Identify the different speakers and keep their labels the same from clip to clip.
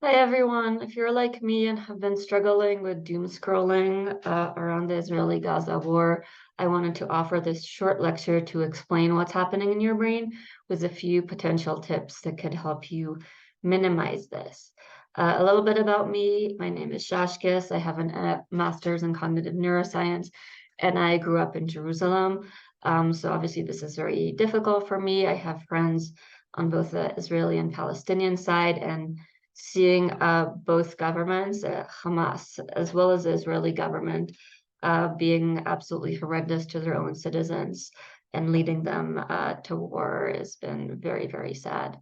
Speaker 1: Hi everyone. If you're like me and have been struggling with doom scrolling around the Israeli-Gaza war, I wanted to offer this short lecture to explain what's happening in your brain with a few potential tips that could help you minimize this. A little bit about me. My name is Shashkis. I have a master's in cognitive neuroscience, and I grew up in Jerusalem. So obviously this is very difficult for me. I have friends on both the Israeli and Palestinian side, and seeing both governments, Hamas as well as the Israeli government, being absolutely horrendous to their own citizens and leading them to war has been very, very sad.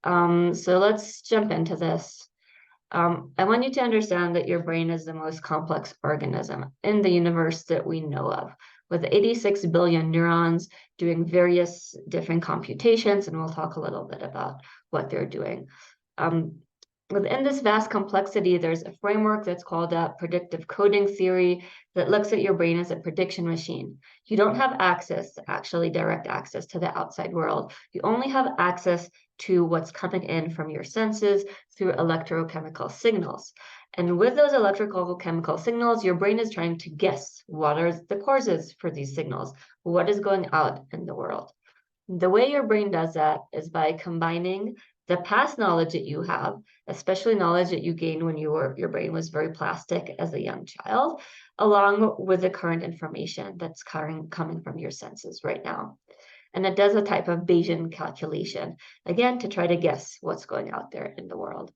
Speaker 1: So let's jump into this. I want you to understand that your brain is the most complex organism in the universe that we know of, with 86 billion neurons doing various different computations, and we'll talk a little bit about what they're doing. Um, Within this vast complexity, there's a framework that's called predictive coding theory that looks at your brain as a prediction machine. You don't have access, actually direct access to the outside world. You only have access to what's coming in from your senses through electrochemical signals. And with those electrical chemical signals, your brain is trying to guess what are the causes for these signals, what is going out in the world. The way your brain does that is by combining the past knowledge that you have, especially knowledge that you gained when your brain was very plastic as a young child, along with the current information that's coming from your senses right now. And it does a type of Bayesian calculation, again, to try to guess what's going out there in the world.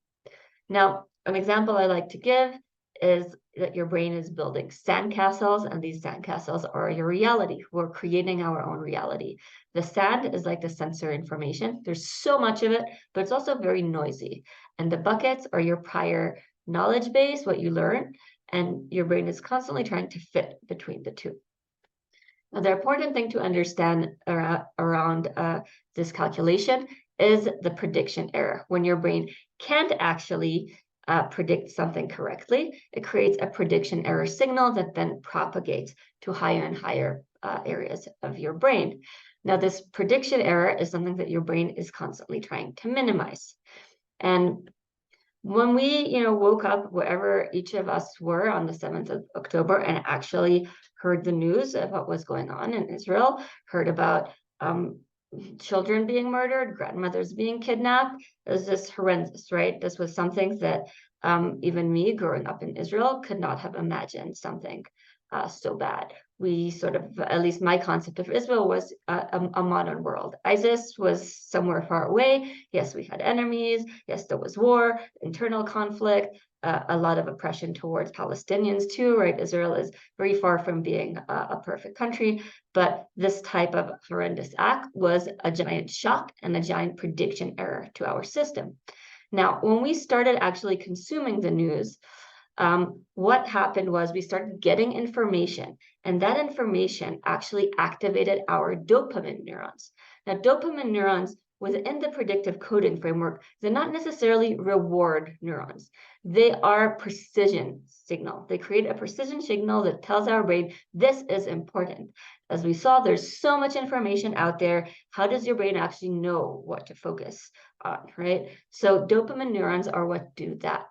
Speaker 1: Now, an example I like to give is that your brain is building sandcastles, and these sandcastles are your reality. We're creating our own reality. The sand is like the sensory information. There's so much of it, but it's also very noisy. And the buckets are your prior knowledge base, what you learned, and your brain is constantly trying to fit between the two. Now, the important thing to understand around this calculation is the prediction error. When your brain can't actually predict something correctly, it creates a prediction error signal that then propagates to higher and higher areas of your brain. Now, this prediction error is something that your brain is constantly trying to minimize. And when we, woke up wherever each of us were on the 7th of October and actually heard the news of what was going on in Israel, heard about children being murdered, grandmothers being kidnapped, it was just horrendous, right? This was something that even me growing up in Israel could not have imagined something so bad. We sort of, at least my concept of Israel was a modern world. ISIS was somewhere far away. Yes, we had enemies. Yes, there was war, internal conflict, a lot of oppression towards Palestinians too, right? Israel is very far from being a perfect country, but this type of horrendous act was a giant shock and a giant prediction error to our system. Now, when we started actually consuming the news, what happened was we started getting information, and that information actually activated our dopamine neurons. Now, dopamine neurons within the predictive coding framework, they're not necessarily reward neurons. They are precision signal. They create a precision signal that tells our brain this is important. As we saw, there's so much information out there. How does your brain actually know what to focus on, right? So dopamine neurons are what do that.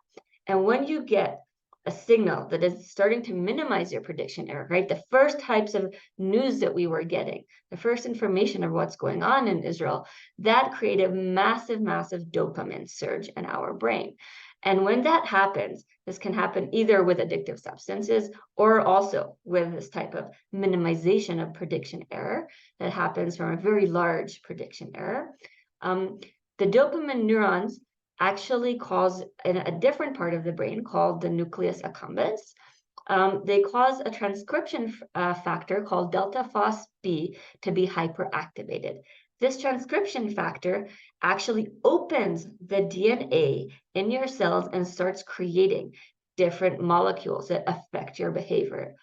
Speaker 1: And when you get a signal that is starting to minimize your prediction error, right? The first types of news that we were getting, the first information of what's going on in Israel, that created massive, massive dopamine surge in our brain. And when that happens, this can happen either with addictive substances or also with this type of minimization of prediction error that happens from a very large prediction error. The dopamine neurons actually cause in a different part of the brain called the nucleus accumbens. They cause a transcription factor called delta phos B to be hyperactivated. This transcription factor actually opens the DNA in your cells and starts creating different molecules that affect your behavior.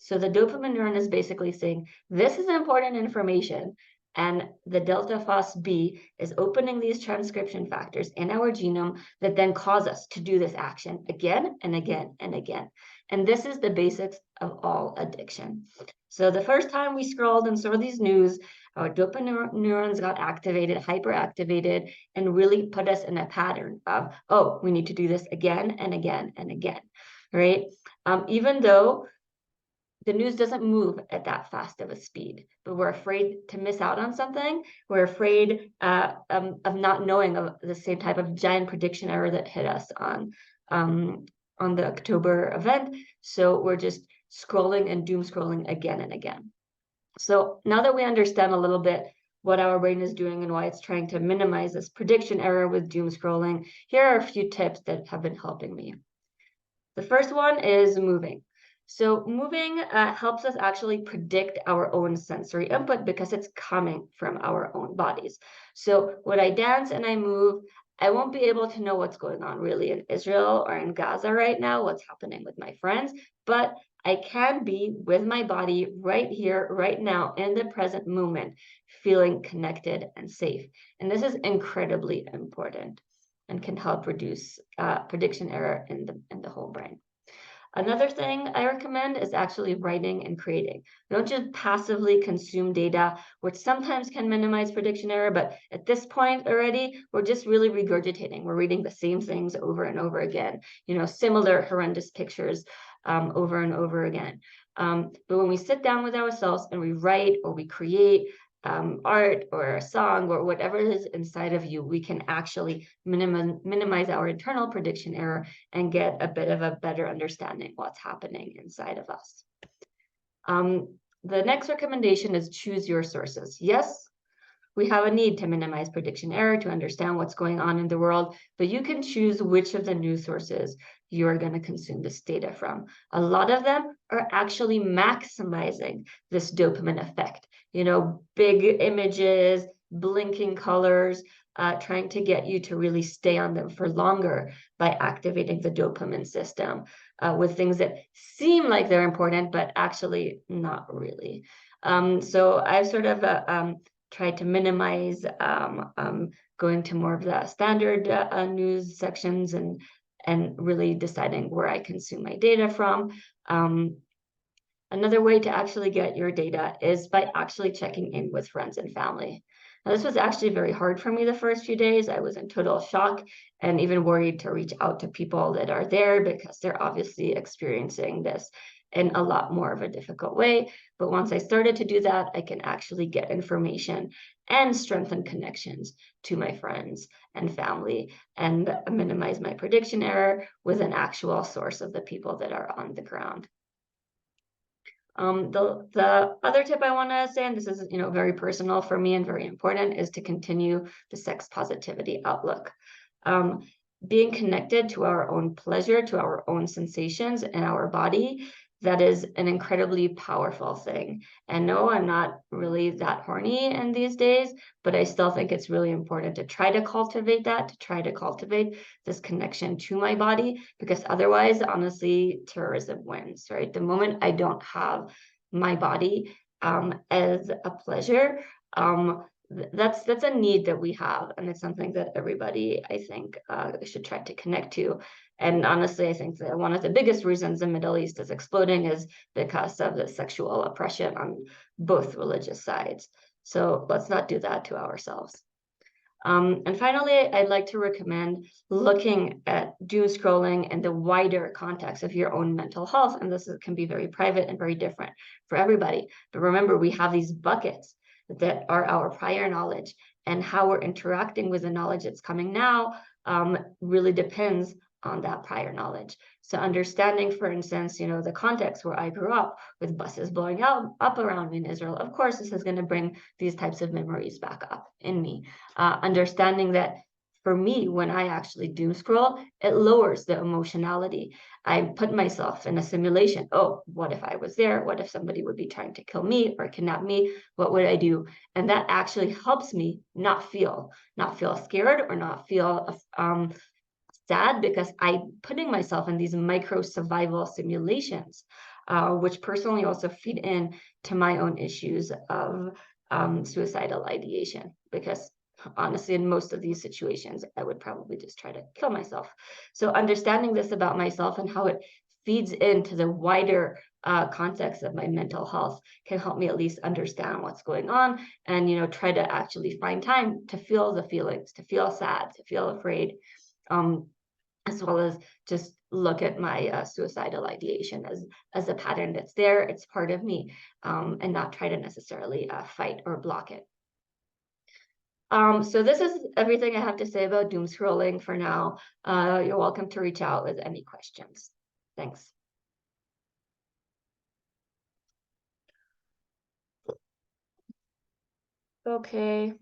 Speaker 1: So the dopamine neuron is basically saying, this is important information. And the delta phos B is opening these transcription factors in our genome that then cause us to do this action again and again and again. And this is the basics of all addiction. So the first time we scrolled and saw these news, Our dopamine neurons got activated, hyperactivated, and really put us in a pattern of, oh, we need to do this again and again and again, right? Even though the news doesn't move at that fast of a speed, but we're afraid to miss out on something. We're afraid of not knowing of the same type of giant prediction error that hit us on the October event. So we're just scrolling and doom scrolling again and again. So now that we understand a little bit what our brain is doing and why it's trying to minimize this prediction error with doom scrolling, here are a few tips that have been helping me. The first one is moving. So moving helps us actually predict our own sensory input because it's coming from our own bodies. So when I dance and I move, I won't be able to know what's going on really in Israel or in Gaza right now, what's happening with my friends, but I can be with my body right here, right now, in the present moment, feeling connected and safe. And this is incredibly important and can help reduce prediction error in the whole brain. Another thing I recommend is actually writing and creating. Don't just passively consume data, which sometimes can minimize prediction error, but at this point already, we're just really regurgitating. We're reading the same things over and over again, similar horrendous pictures over and over again. But when we sit down with ourselves and we write or we create art or a song or whatever is inside of you, we can actually minimize our internal prediction error and get a bit of a better understanding what's happening inside of us. The next recommendation is choose your sources. Yes, we have a need to minimize prediction error to understand what's going on in the world, but you can choose which of the news sources you're going to consume this data from. A lot of them are actually maximizing this dopamine effect. Big images, blinking colors, trying to get you to really stay on them for longer by activating the dopamine system with things that seem like they're important, but actually not really. So I've sort of tried to minimize going to more of the standard news sections and really deciding where I consume my data from. Another way to actually get your data is by actually checking in with friends and family. Now, this was actually very hard for me the first few days. I was in total shock and even worried to reach out to people that are there because they're obviously experiencing this in a lot more of a difficult way. But once I started to do that, I can actually get information and strengthen connections to my friends and family and minimize my prediction error with an actual source of the people that are on the ground. The other tip I want to say, and this is very personal for me and very important, is to continue the sex positivity outlook. Being connected to our own pleasure, to our own sensations in our body, that is an incredibly powerful thing. And no, I'm not really that horny in these days, but I still think it's really important to try to cultivate that, to try to cultivate this connection to my body, because otherwise, honestly, terrorism wins, right? The moment I don't have my body as a pleasure, that's a need that we have, and it's something that everybody, I think, should try to connect to. And honestly, I think that one of the biggest reasons the Middle East is exploding is because of the sexual oppression on both religious sides. So let's not do that to ourselves. And finally, I'd like to recommend looking at doom scrolling in the wider context of your own mental health. And this can be very private and very different for everybody. But remember, we have these buckets that are our prior knowledge, and how we're interacting with the knowledge that's coming now really depends on that prior knowledge. So understanding, for instance, the context where I grew up with buses blowing up around me in Israel, of course, this is going to bring these types of memories back up in me. Understanding that for me, when I actually doom scroll, it lowers the emotionality. I put myself in a simulation. Oh, what if I was there? What if somebody would be trying to kill me or kidnap me? What would I do? And that actually helps me not feel scared or not feel sad, because I'm putting myself in these micro survival simulations, which personally also feed in to my own issues of suicidal ideation, because honestly, in most of these situations, I would probably just try to kill myself. So understanding this about myself and how it feeds into the wider context of my mental health can help me at least understand what's going on, and try to actually find time to feel the feelings, to feel sad, to feel afraid, um, as well as just look at my suicidal ideation as a pattern that's there. It's part of me, and not try to necessarily fight or block it. So this is everything I have to say about doom scrolling for now. You're welcome to reach out with any questions. Thanks. Okay.